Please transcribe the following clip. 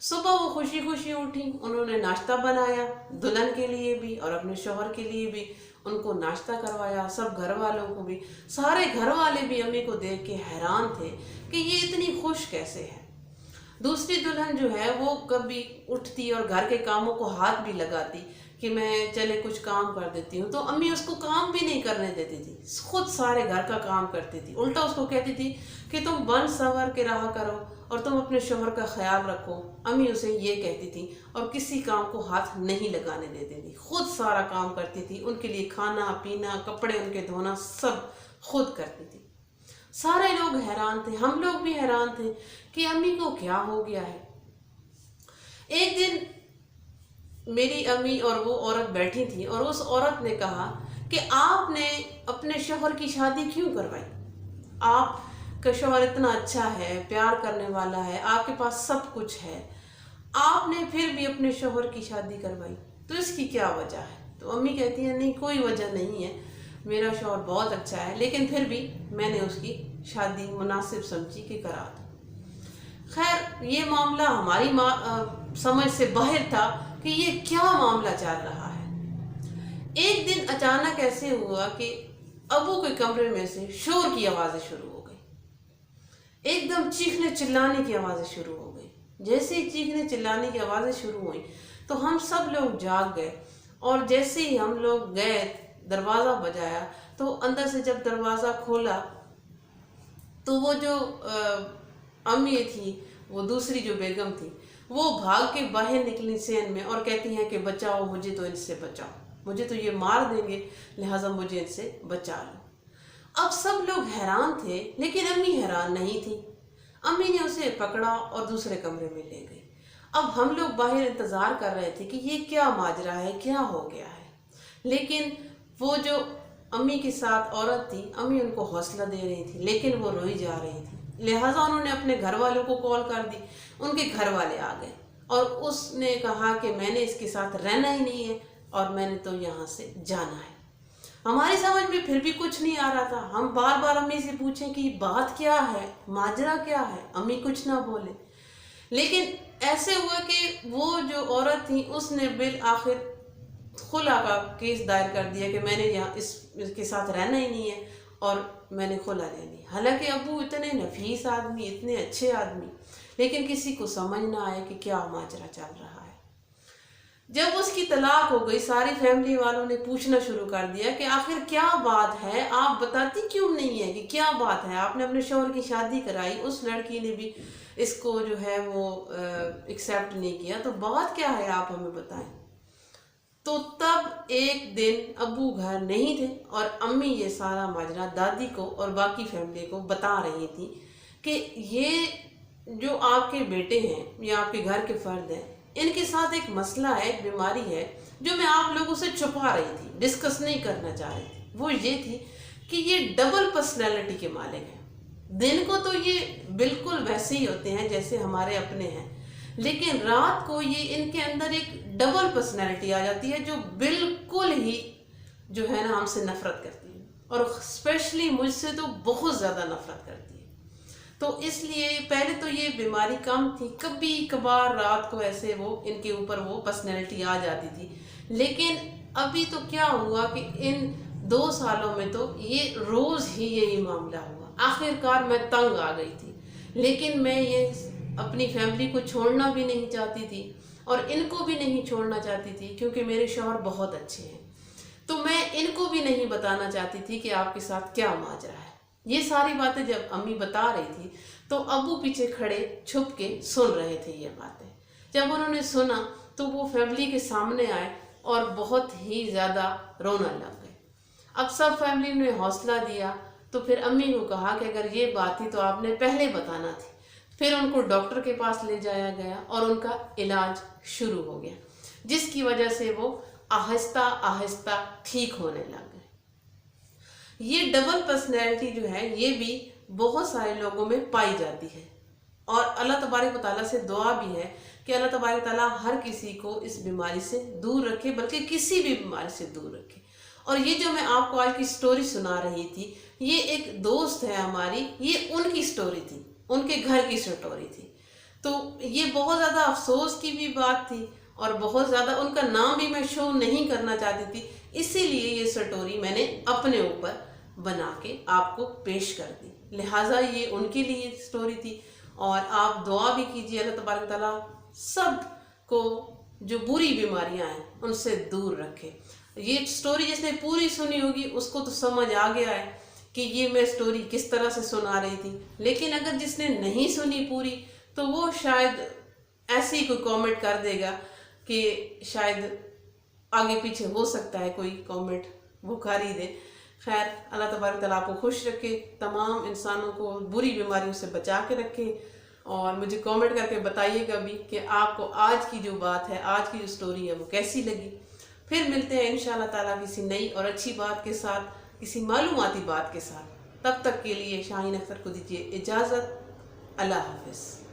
صبح وہ خوشی خوشی اٹھی، انہوں نے ناشتہ بنایا دلہن کے لیے بھی اور اپنے شوہر کے لیے بھی، ان کو ناشتہ کروایا، سب گھر والوں کو بھی، سارے گھر والے بھی امی کو دیکھ کے حیران تھے کہ یہ اتنی خوش کیسے ہے۔ دوسری دلہن جو ہے وہ کبھی اٹھتی اور گھر کے کاموں کو ہاتھ بھی لگاتی کہ میں چلے کچھ کام کر دیتی ہوں، تو امی اس کو کام بھی نہیں کرنے دیتی تھی، خود سارے گھر کا کام کرتی تھی، الٹا اس کو کہتی تھی کہ تم بن سنور کے رہا کرو اور تم اپنے شوہر کا خیال رکھو۔ امی اسے یہ کہتی تھی اور کسی کام کو ہاتھ نہیں لگانے دیتی تھی، خود سارا کام کرتی تھی، ان کے لیے کھانا پینا، کپڑے ان کے دھونا سب خود کرتی تھی۔ سارے لوگ حیران تھے، ہم لوگ بھی حیران تھے کہ امی کو کیا ہو گیا ہے۔ ایک دن میری امی اور وہ عورت بیٹھی تھی اور اس عورت نے کہا کہ آپ نے اپنے شوہر کی شادی کیوں کروائی؟ آپ کا شوہر اتنا اچھا ہے، پیار کرنے والا ہے، آپ کے پاس سب کچھ ہے، آپ نے پھر بھی اپنے شوہر کی شادی کروائی، تو اس کی کیا وجہ ہے؟ تو امی کہتی ہیں نہیں کوئی وجہ نہیں ہے، میرا شوہر بہت اچھا ہے، لیکن پھر بھی میں نے اس کی شادی مناسب سمجھی کہ کرا دوں۔ خیر یہ معاملہ ہماری سمجھ سے باہر تھا کہ یہ کیا معاملہ چل رہا ہے۔ ایک دن اچانک ایسے ہوا کہ ابو کے کمرے میں سے شور کی آوازیں شروع ہو گئی، ایک دم چیخنے چلانے کی آوازیں شروع ہو گئی۔ جیسے ہی چیخنے چلانے کی آوازیں شروع ہوئیں تو ہم سب لوگ جاگ گئے، اور جیسے ہی ہم لوگ گئے دروازہ بجایا تو اندر سے جب دروازہ کھولا تو وہ جو امی تھی، وہ دوسری جو بیگم تھی، وہ بھاگ کے باہر نکلی سین میں اور کہتی ہیں کہ بچاؤ مجھے، تو ان سے بچاؤ، مجھے تو یہ مار دیں گے، لہٰذا مجھے ان سے بچا لو۔ اب سب لوگ حیران تھے لیکن امی حیران نہیں تھی۔ امی نے اسے پکڑا اور دوسرے کمرے میں لے گئی۔ اب ہم لوگ باہر انتظار کر رہے تھے کہ یہ کیا ماجرا ہے، کیا ہو گیا ہے، لیکن وہ جو امی کے ساتھ عورت تھی، امی ان کو حوصلہ دے رہی تھی لیکن وہ روئی جا رہی تھی، لہٰذا انہوں نے اپنے گھر والوں کو کال کر دی، ان کے گھر والے آ گئے اور اس نے کہا کہ میں نے اس کے ساتھ رہنا ہی نہیں ہے اور میں نے تو یہاں سے جانا ہے۔ ہماری سمجھ میں پھر بھی کچھ نہیں آ رہا تھا، ہم بار بار امی سے پوچھیں کہ بات کیا ہے، ماجرا کیا ہے، امی کچھ نہ بولے، لیکن ایسے ہوا کہ وہ جو عورت تھی اس نے بالآخر خلا کا کیس دائر کر دیا کہ میں نے یہاں اس کے ساتھ رہنا ہی نہیں ہے اور میں نے خلا لینی۔ حالانکہ ابو اتنے نفیس آدمی، اتنے اچھے آدمی، لیکن کسی کو سمجھ نہ آئے کہ کیا ماجرا چل رہا ہے۔ جب اس کی طلاق ہو گئی ساری فیملی والوں نے پوچھنا شروع کر دیا کہ آخر کیا بات ہے، آپ بتاتی کیوں نہیں ہے کہ کیا بات ہے، آپ نے اپنے شوہر کی شادی کرائی، اس لڑکی نے بھی اس کو جو ہے وہ ایکسیپٹ نہیں کیا، تو بات کیا ہے آپ ہمیں بتائیں۔ تو تب ایک دن ابو گھر نہیں تھے اور امی یہ سارا ماجرا دادی کو اور باقی فیملی کو بتا رہی تھی کہ یہ جو آپ کے بیٹے ہیں یا آپ کے گھر کے فرد ہیں، ان کے ساتھ ایک مسئلہ ہے، ایک بیماری ہے جو میں آپ لوگوں سے چھپا رہی تھی، ڈسکس نہیں کرنا چاہ رہی تھی۔ وہ یہ تھی کہ یہ ڈبل پرسنالٹی کے مالک ہیں۔ دن کو تو یہ بالکل ویسے ہی ہوتے ہیں جیسے ہمارے اپنے ہیں، لیکن رات کو یہ ان کے اندر ایک ڈبل پرسنالٹی آ جاتی ہے جو بالکل ہی جو ہے نا ہم سے نفرت کرتی ہے، اور اسپیشلی مجھ سے تو بہت زیادہ نفرت کرتی ہے۔ تو اس لیے پہلے تو یہ بیماری کم تھی، کبھی کبھار رات کو ایسے وہ ان کے اوپر وہ پرسنالٹی آ جاتی تھی، لیکن ابھی تو کیا ہوا کہ ان 2 سالوں میں تو یہ روز ہی یہی معاملہ ہوا۔ آخرکار میں تنگ آ گئی تھی، لیکن میں یہ اپنی فیملی کو چھوڑنا بھی نہیں چاہتی تھی اور ان کو بھی نہیں چھوڑنا چاہتی تھی کیونکہ میرے شوہر بہت اچھے ہیں، تو میں ان کو بھی نہیں بتانا چاہتی تھی کہ آپ کے ساتھ کیا ماجرا ہے۔ یہ ساری باتیں جب امی بتا رہی تھی تو ابو پیچھے کھڑے چھپ کے سن رہے تھے یہ باتیں۔ جب انہوں نے سنا تو وہ فیملی کے سامنے آئے اور بہت ہی زیادہ رونا لگ گئے۔ اب سب فیملی نے حوصلہ دیا تو پھر امی کو کہا کہ اگر یہ بات تھی تو آپ نے پہلے بتانا تھی۔ پھر ان کو ڈاکٹر کے پاس لے جایا گیا اور ان کا علاج شروع ہو گیا، جس کی وجہ سے وہ آہستہ آہستہ ٹھیک ہونے لگ گئے۔ یہ ڈبل پرسنالٹی جو ہے یہ بھی بہت سارے لوگوں میں پائی جاتی ہے، اور اللہ تبارک و تعالیٰ سے دعا بھی ہے کہ اللہ تبارک و تعالیٰ ہر کسی کو اس بیماری سے دور رکھے، بلکہ کسی بھی بیماری سے دور رکھے۔ اور یہ جو میں آپ کو آج کی سٹوری سنا رہی تھی، یہ ایک دوست ہے ہماری، یہ ان کی سٹوری تھی، ان کے گھر کی سٹوری تھی۔ تو یہ بہت زیادہ افسوس کی بھی بات تھی، اور بہت زیادہ ان کا نام بھی میں شو نہیں کرنا چاہتی تھی، اسی لیے یہ سٹوری میں نے اپنے اوپر بنا کے آپ کو پیش کر دی، لہٰذا یہ ان کے لیے سٹوری تھی۔ اور آپ دعا بھی کیجیے اللہ تبارک تعالیٰ سب کو جو بری بیماریاں ہیں ان سے دور رکھے۔ یہ سٹوری جس نے پوری سنی ہوگی اس کو تو سمجھ آ گیا ہے کہ یہ میں سٹوری کس طرح سے سنا رہی تھی، لیکن اگر جس نے نہیں سنی پوری تو وہ شاید ایسی کوئی کامنٹ کر دے گا کہ شاید آگے پیچھے ہو سکتا ہے کوئی کامنٹ وہ کر ہی دے۔ خیر، اللہ تبارک تعالیٰ آپ کو خوش رکھے، تمام انسانوں کو بری بیماریوں سے بچا کے رکھے، اور مجھے کامنٹ کر کے بتائیے گا بھی کہ آپ کو آج کی جو بات ہے، آج کی جو سٹوری ہے وہ کیسی لگی۔ پھر ملتے ہیں انشاءاللہ تعالیٰ کسی نئی اور اچھی بات کے ساتھ، کسی معلوماتی بات کے ساتھ۔ تب تک کے لیے شاہین اختر کو دیجیے اجازت۔ اللہ حافظ۔